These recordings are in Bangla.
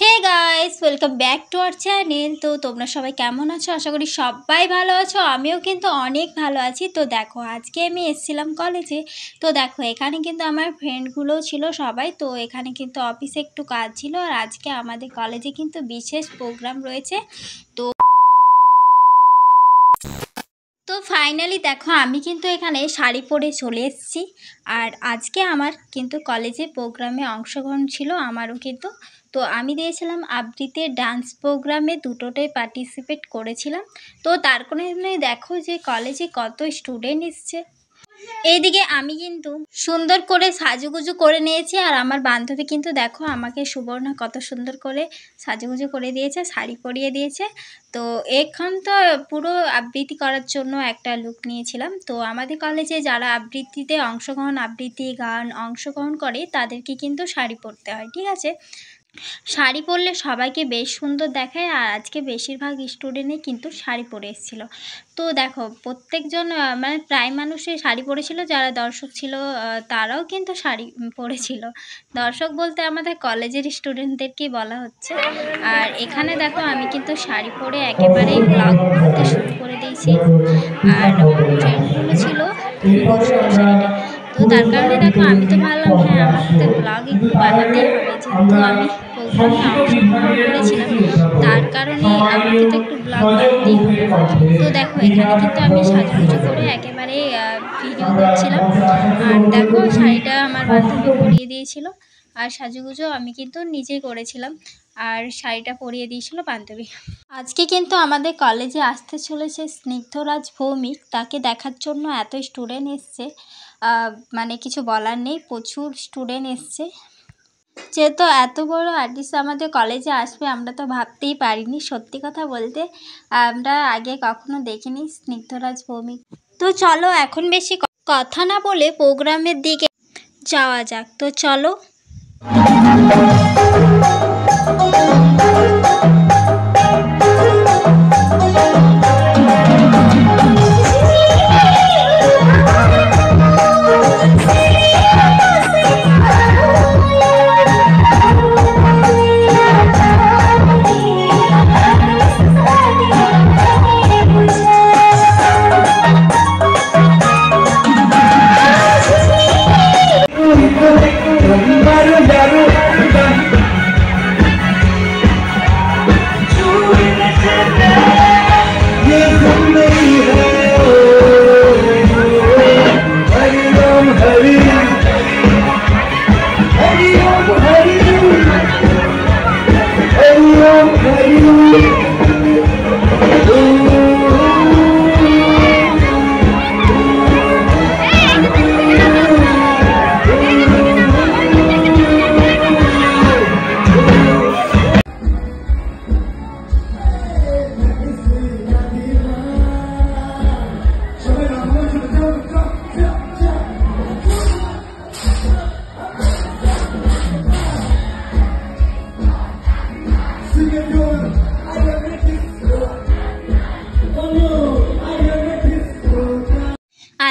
Hey guys, welcome back to our channel. তো তোমরা সবাই কেমন আছো? আশা করি সবাই ভালো আছো। আমিও কিন্তু অনেক ভালো আছি। তো দেখো, আজকে আমি এসেছিলাম কলেজে। তো দেখো, এখানে কিন্তু আমার ফ্রেন্ডগুলো ছিল সবাই। তো এখানে কিন্তু অফিসে একটু কাজ ছিল, আর আজকে আমাদের কলেজে কিন্তু বিশেষ প্রোগ্রাম রয়েছে। তো ফাইনালি দেখো, আমি কিন্তু এখানে শাড়ি পরে চলে এসেছি। আর আজকে আমার কিন্তু কলেজে প্রোগ্রামে অংশগ্রহণ ছিল আমারও কিন্তু। তো আমি দিয়েছিলাম আবৃত্তির ডান্স প্রোগ্রামে, দুটোতেই পার্টিসিপেট করেছিলাম। তো তার কারণে দেখো যে কলেজে কত স্টুডেন্ট এসছে। এইদিকে আমি কিন্তু সুন্দর করে সাজুগুজু করে নিয়েছি, আর আমার বান্ধবী কিন্তু দেখো আমাকে সুবর্ণা কত সুন্দর করে সাজুগুজু করে দিয়েছে, শাড়ি পরিয়ে দিয়েছে। তো এখন তো পুরো আবৃত্তি করার জন্য একটা লুক নিয়েছিলাম। তো আমাদের কলেজে যারা আবৃত্তিতে আবৃত্তি গান অংশগ্রহণ করে তাদেরকে কিন্তু শাড়ি পরতে হয়, ঠিক আছে। শাড়ি পরলে সবাইকে বেশ সুন্দর দেখায়, আর আজকে বেশিরভাগ স্টুডেন্টই কিন্তু শাড়ি পরে এসেছিলো। তো দেখো, প্রত্যেকজন মানে প্রায় মানুষই শাড়ি পরেছিল, যারা দর্শক ছিল তারাও কিন্তু শাড়ি পরেছিল। দর্শক বলতে আমাদের কলেজের স্টুডেন্টদেরকেই বলা হচ্ছে। আর এখানে দেখো, আমি কিন্তু শাড়ি পরে একেবারেই ব্লগ করতে শুরু করে দিয়েছি। আর ফ্রেন্ডগুলো ছিল সাইডে। তো তার কারণে দেখো, আমি তো ভাবলাম হ্যাঁ, আমাকে তো ব্লগ একটু বানাতেই হবে, যেহেতু আমি প্রোগ্রামে অংশগ্রহণ করেছিলাম, তার কারণে আমাকে তো একটু ব্লগ বানাতেই হবে। তো দেখো, এখানে কিন্তু আমি সাজুগুজু করে একেবারে ভিডিও করছিলাম। আর দেখো, শাড়িটা আমার বান্ধবী পরিয়ে দিয়েছিল, আর সাজুগুজু আমি কিন্তু নিজেই করেছিলাম, আর শাড়িটা পরিয়ে দিয়েছিল বান্ধবী। আজকে কিন্তু আমাদের কলেজে আসতে চলেছে স্নিগ্ধরাজ ভৌমিক। তাকে দেখার জন্য এত স্টুডেন্ট এসছে, মানে কিছু বলার নেই, প্রচুর স্টুডেন্ট এসছে। যেহেতু এত বড় আর্টিস্ট আমাদের কলেজে আসবে, আমরা তো ভাবতেই পারিনি। সত্যি কথা বলতে আমরা আগে কখনো দেখিনি স্নিগ্ধরাজ ভৌমিক। তো চলো, এখন বেশি কথা না বলে প্রোগ্রামের দিকে যাওয়া যাক। তো চলো।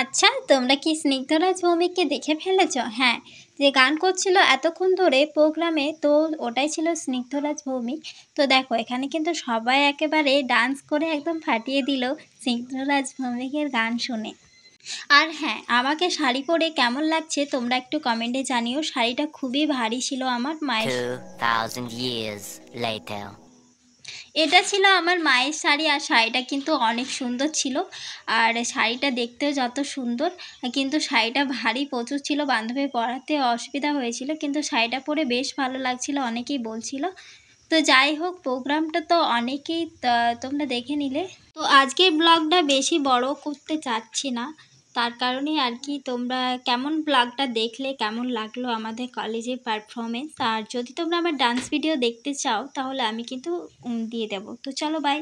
আচ্ছা, তোমরা কি স্নিগ্ধরাজ ভৌমিককে দেখে ফেলেছ? হ্যাঁ, যে গান করছিল এতক্ষণ ধরে প্রোগ্রামে, তো ওটাই ছিল স্নিগ্ধরাজ ভৌমিক। তো দেখো, এখানে কিন্তু সবাই একেবারে ডান্স করে একদম ফাটিয়ে দিল স্নিগ্ধরাজ ভৌমিকের গান শুনে। আর হ্যাঁ, আমাকে শাড়ি পরে কেমন লাগছে তোমরা একটু কমেন্টে জানিও। শাড়িটা খুবই ভারী ছিল আমার মায়ের। 2000 years later. এটা ছিল আমার মায়ের শাড়ি, আর শাড়িটা কিন্তু অনেক সুন্দর ছিল। আর শাড়িটা দেখতেও যত সুন্দর, কিন্তু শাড়িটা ভারী প্রচুর ছিল, বান্ধবী পরাতে অসুবিধা হয়েছিল, কিন্তু শাড়িটা পরে বেশ ভালো লাগছিল, অনেকেই বলছিল। তো যাই হোক, প্রোগ্রামটা তো অনেকেই তোমরা দেখে নিলে। তো আজকের ব্লগটা বেশি বড় করতে চাচ্ছি না, তার কারণেই আর কি। তোমরা কেমন ব্লগটা দেখলে, কেমন লাগলো আমাদের কলেজের পারফরমেন্স, আর যদি তোমরা আমার ডান্স ভিডিও দেখতে চাও তাহলে আমি কিন্তু দিয়ে দেবো। তো চলো, বাই।